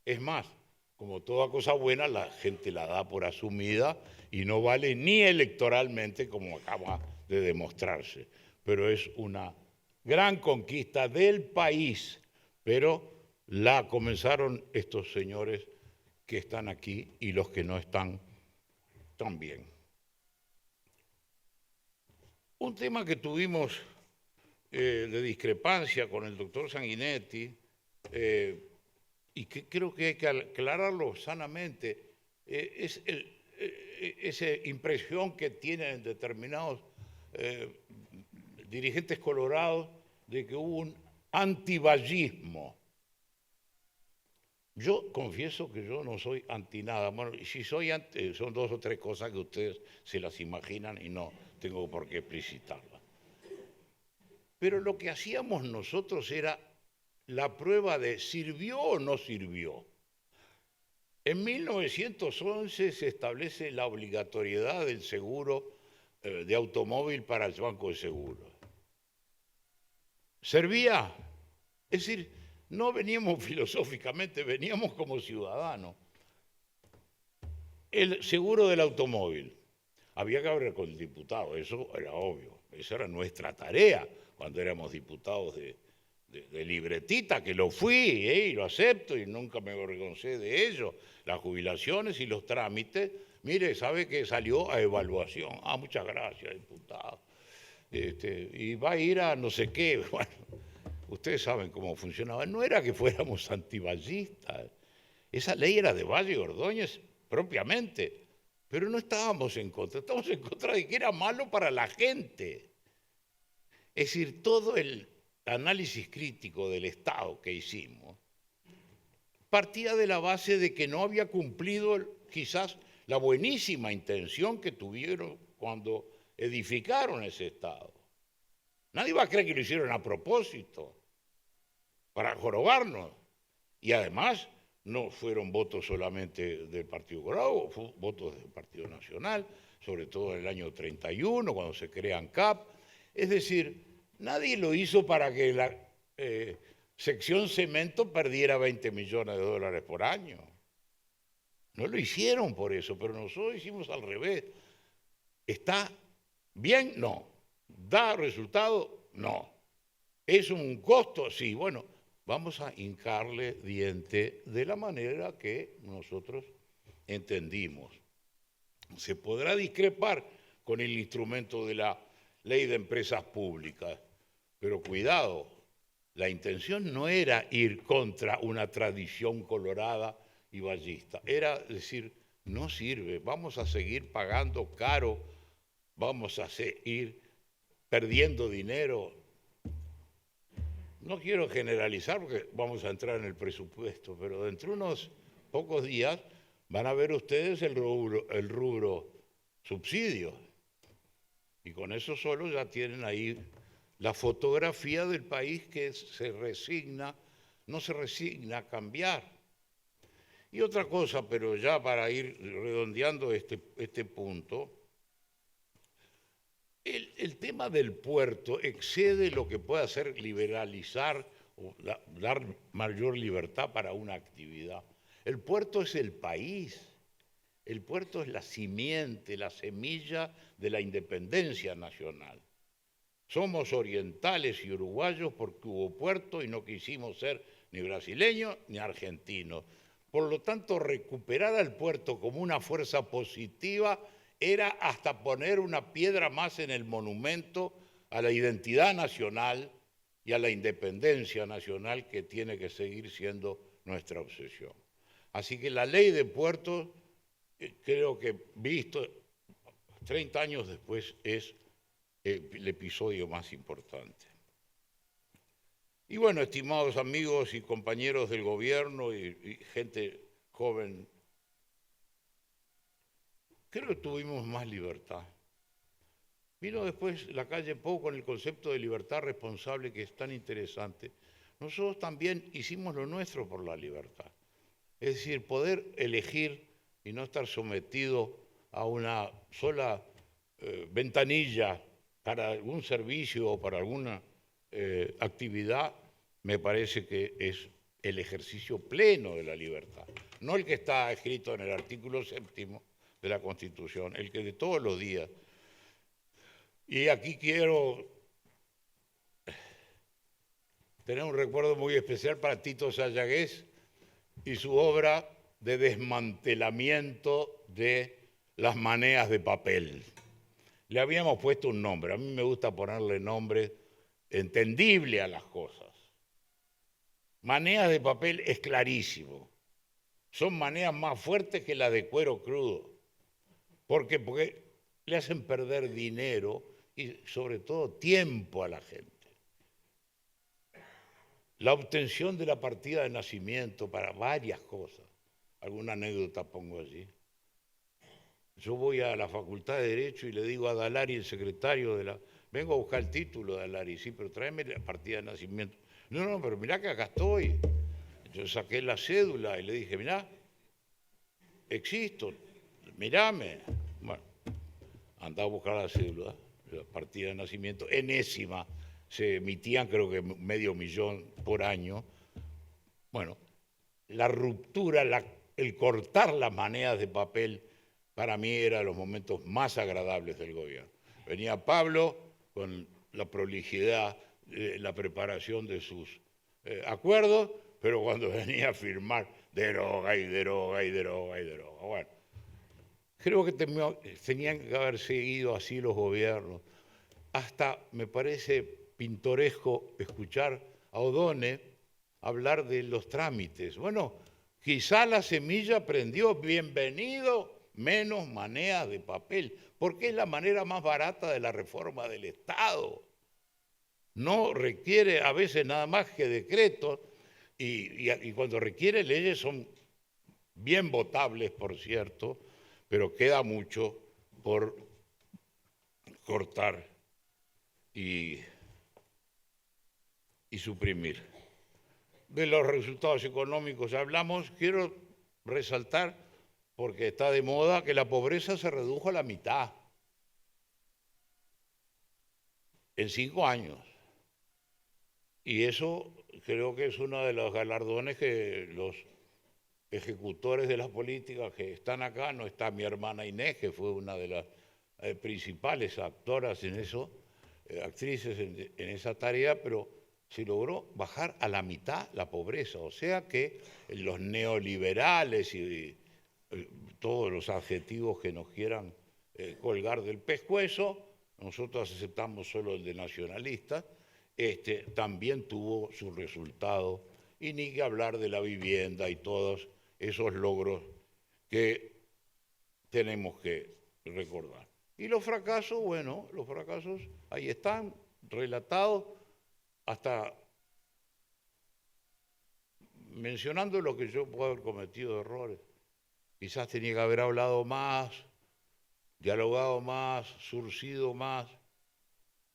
C: Es más, como toda cosa buena, la gente la da por asumida y no vale ni electoralmente, como acaba de demostrarse. Pero es una gran conquista del país, pero la comenzaron estos señores que están aquí y los que no están también. Un tema que tuvimos de discrepancia con el doctor Sanguinetti, y que creo que hay que aclararlo sanamente, es esa impresión que tienen determinados dirigentes colorados de que hubo un antivallismo. Yo confieso que yo no soy anti nada. Bueno, y si soy anti, son 2 o 3 cosas que ustedes se las imaginan y no tengo por qué explicitarlas. Pero lo que hacíamos nosotros era la prueba de ¿sirvió o no sirvió? En 1911 se establece la obligatoriedad del seguro de automóvil para el Banco de Seguros. ¿Servía? Es decir, no veníamos filosóficamente, veníamos como ciudadanos. El seguro del automóvil. Había que hablar con el diputado, eso era obvio. Esa era nuestra tarea cuando éramos diputados de libretita, que lo fui y lo acepto y nunca me avergoncé de ello. Las jubilaciones y los trámites, mire, sabe que salió a evaluación. Ah, muchas gracias, diputado. Y va a ir a no sé qué. Bueno, ustedes saben cómo funcionaba. No era que fuéramos antivallistas. Esa ley era de Valle y Ordóñez propiamente, pero no estábamos en contra. Estábamos en contra de que era malo para la gente. Es decir, todo el análisis crítico del Estado que hicimos partía de la base de que no había cumplido quizás la buenísima intención que tuvieron cuando edificaron ese Estado. Nadie va a creer que lo hicieron a propósito, para jorobarnos. Y además no fueron votos solamente del Partido Colorado, fueron votos del Partido Nacional, sobre todo en el año 31, cuando se crean CAP. Es decir, nadie lo hizo para que la sección cemento perdiera 20 millones de dólares por año. No lo hicieron por eso, pero nosotros hicimos al revés. ¿Está bien? No. ¿Da resultado? No. ¿Es un costo? Sí. Bueno, vamos a hincarle diente de la manera que nosotros entendimos. Se podrá discrepar con el instrumento de la Ley de Empresas Públicas, pero cuidado, la intención no era ir contra una tradición colorada y vallista, era decir, no sirve, vamos a seguir pagando caro, vamos a seguir perdiendo dinero. No quiero generalizar porque vamos a entrar en el presupuesto, pero dentro de unos pocos días van a ver ustedes el rubro subsidios. Y con eso solo ya tienen ahí la fotografía del país que no se resigna a cambiar. Y otra cosa, pero ya para ir redondeando este punto, el tema del puerto excede lo que puede hacer liberalizar o dar mayor libertad para una actividad. El puerto es el país, el puerto es la simiente, la semilla de la independencia nacional. Somos orientales y uruguayos porque hubo puerto y no quisimos ser ni brasileños ni argentinos. Por lo tanto, recuperar al puerto como una fuerza positiva era hasta poner una piedra más en el monumento a la identidad nacional y a la independencia nacional que tiene que seguir siendo nuestra obsesión. Así que la ley de puertos, creo que visto 30 años después, es el episodio más importante. Y bueno, estimados amigos y compañeros del gobierno y gente joven, creo que tuvimos más libertad. Vino después la calle Pou con el concepto de libertad responsable que es tan interesante. Nosotros también hicimos lo nuestro por la libertad. Es decir, poder elegir y no estar sometido a una sola ventanilla para algún servicio o para alguna actividad, me parece que es el ejercicio pleno de la libertad. No el que está escrito en el artículo 7º de la Constitución, el que de todos los días. Y aquí quiero tener un recuerdo muy especial para Tito Sayagués y su obra de desmantelamiento de las maneas de papel. Le habíamos puesto un nombre, a mí me gusta ponerle nombre entendible a las cosas. Maneas de papel es clarísimo, son maneas más fuertes que las de cuero crudo. ¿Por qué? Porque le hacen perder dinero y sobre todo tiempo a la gente. La obtención de la partida de nacimiento para varias cosas. Alguna anécdota pongo allí. Yo voy a la Facultad de Derecho y le digo a Dalari, el secretario de la... Vengo a buscar el título de Dalari, sí, pero tráeme la partida de nacimiento. No, pero mirá que acá estoy. Yo saqué la cédula y le dije, mirá, existo, mirame. Bueno, andaba a buscar la cédula, la partida de nacimiento, enésima, se emitían creo que 500.000 por año. Bueno, la ruptura, el cortar las monedas de papel, para mí era de los momentos más agradables del gobierno. Venía Pablo con la prolijidad, la preparación de sus acuerdos, pero cuando venía a firmar, deroga y deroga y deroga y deroga. Bueno, creo que tenían que haber seguido así los gobiernos. Hasta me parece pintoresco escuchar a O'Donnell hablar de los trámites. Bueno, quizá la semilla aprendió, bienvenido, menos monedas de papel, porque es la manera más barata de la reforma del Estado. No requiere a veces nada más que decretos, y cuando requiere leyes son bien votables, por cierto, pero queda mucho por cortar y suprimir. De los resultados económicos hablamos, quiero resaltar, porque está de moda, que la pobreza se redujo a la mitad en 5 años. Y eso creo que es uno de los galardones que los ejecutores de las políticas que están acá, no está mi hermana Inés, que fue una de las principales actoras en eso, actrices en esa tarea, pero se logró bajar a la mitad la pobreza. O sea que los neoliberales y todos los adjetivos que nos quieran colgar del pescuezo, nosotros aceptamos solo el de nacionalistas, también tuvo su resultado, y ni que hablar de la vivienda y todos esos logros que tenemos que recordar. Y los fracasos, bueno, los fracasos ahí están relatados, hasta mencionando lo que yo puedo haber cometido de errores. Quizás tenía que haber hablado más, dialogado más, surcido más,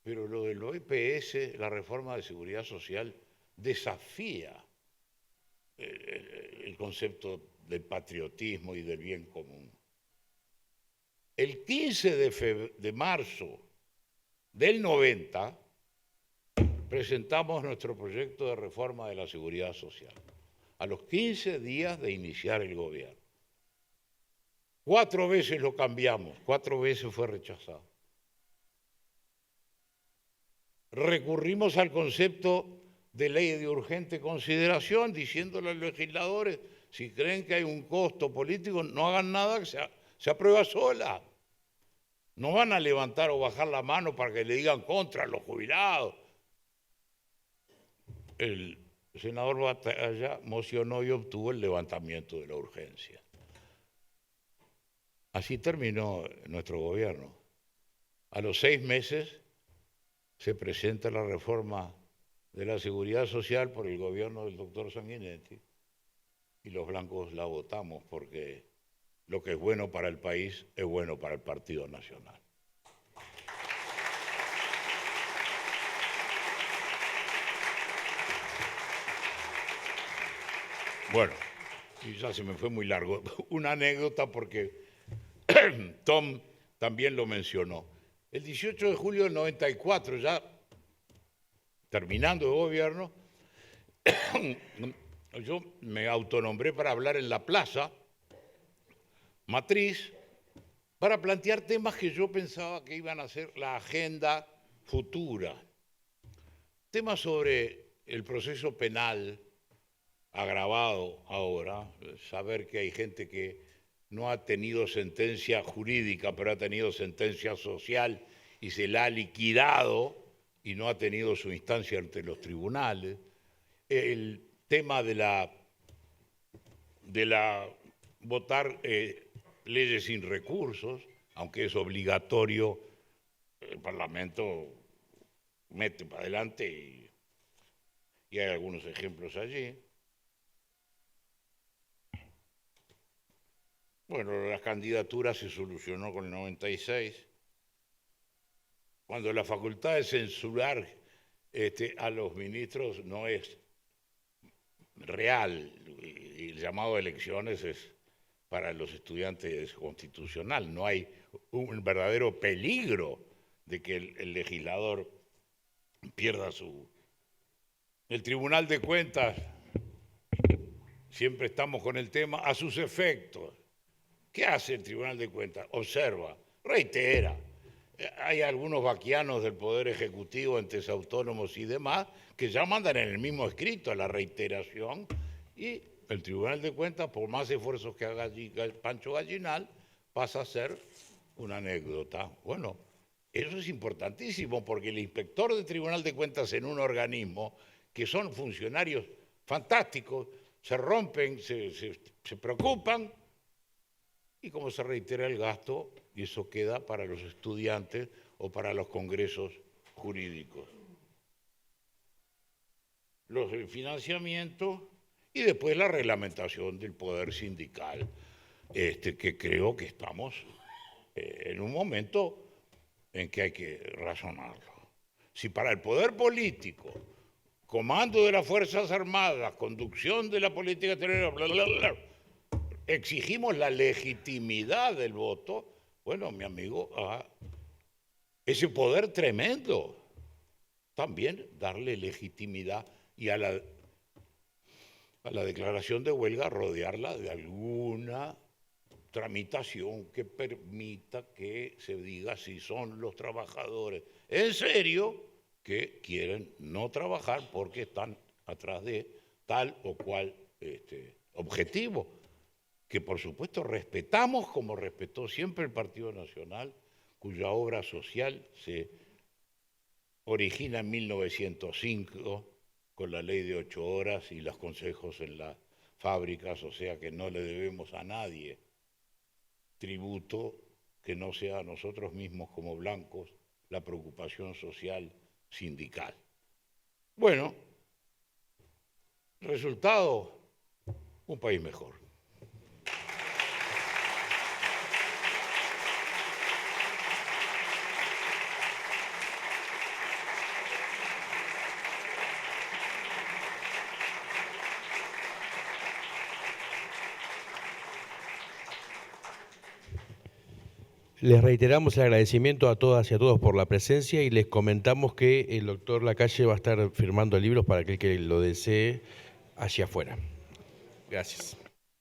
C: pero lo del OEPS, la reforma de seguridad social, desafía el concepto del patriotismo y del bien común. El 15 de marzo del 90 presentamos nuestro proyecto de reforma de la seguridad social, a los 15 días de iniciar el gobierno. 4 veces lo cambiamos, 4 veces fue rechazado. Recurrimos al concepto de ley de urgente consideración, diciéndole a los legisladores, si creen que hay un costo político, no hagan nada, que se aprueba sola. No van a levantar o bajar la mano para que le digan contra los jubilados. El senador Batalla mocionó y obtuvo el levantamiento de la urgencia. Así terminó nuestro gobierno. A los 6 meses se presenta la reforma de la seguridad social por el gobierno del doctor Sanguinetti, y los blancos la votamos porque lo que es bueno para el país es bueno para el Partido Nacional. Bueno, y ya se me fue muy largo. Una anécdota porque Tom también lo mencionó. El 18 de julio del 94, ya terminando el gobierno, yo me autonombré para hablar en la plaza Matriz para plantear temas que yo pensaba que iban a ser la agenda futura. Temas sobre el proceso penal agravado ahora, saber que hay gente que no ha tenido sentencia jurídica, pero ha tenido sentencia social y se la ha liquidado y no ha tenido su instancia ante los tribunales. El tema de la votar leyes sin recursos, aunque es obligatorio, el Parlamento mete para adelante y hay algunos ejemplos allí. Bueno, las candidaturas se solucionó con el 96, cuando la facultad de censurar a los ministros no es real, y el llamado a elecciones es para los estudiantes constitucional, no hay un verdadero peligro de que el legislador pierda El Tribunal de Cuentas, siempre estamos con el tema, a sus efectos. ¿Qué hace el Tribunal de Cuentas? Observa, reitera. Hay algunos vaquianos del Poder Ejecutivo, entes autónomos y demás, que ya mandan en el mismo escrito a la reiteración, y el Tribunal de Cuentas, por más esfuerzos que haga Pancho Gallinal, pasa a ser una anécdota. Bueno, eso es importantísimo, porque el inspector del Tribunal de Cuentas en un organismo, que son funcionarios fantásticos, se rompen, se preocupan, y como se reitera el gasto, y eso queda para los estudiantes o para los congresos jurídicos. Los financiamientos y después la reglamentación del poder sindical, que creo que estamos en un momento en que hay que razonarlo. Si para el poder político, comando de las Fuerzas Armadas, conducción de la política exterior, bla, bla, bla, exigimos la legitimidad del voto, bueno, mi amigo, ese poder tremendo, también darle legitimidad y a la declaración de huelga rodearla de alguna tramitación que permita que se diga si son los trabajadores en serio que quieren no trabajar porque están atrás de tal o cual objetivo, que por supuesto respetamos como respetó siempre el Partido Nacional, cuya obra social se origina en 1905 con la ley de 8 horas y los consejos en las fábricas, o sea que no le debemos a nadie tributo que no sea a nosotros mismos como blancos la preocupación social sindical. Bueno, resultado, un país mejor.
A: Les reiteramos el agradecimiento a todas y a todos por la presencia y les comentamos que el doctor Lacalle va a estar firmando libros para aquel que lo desee hacia afuera. Gracias.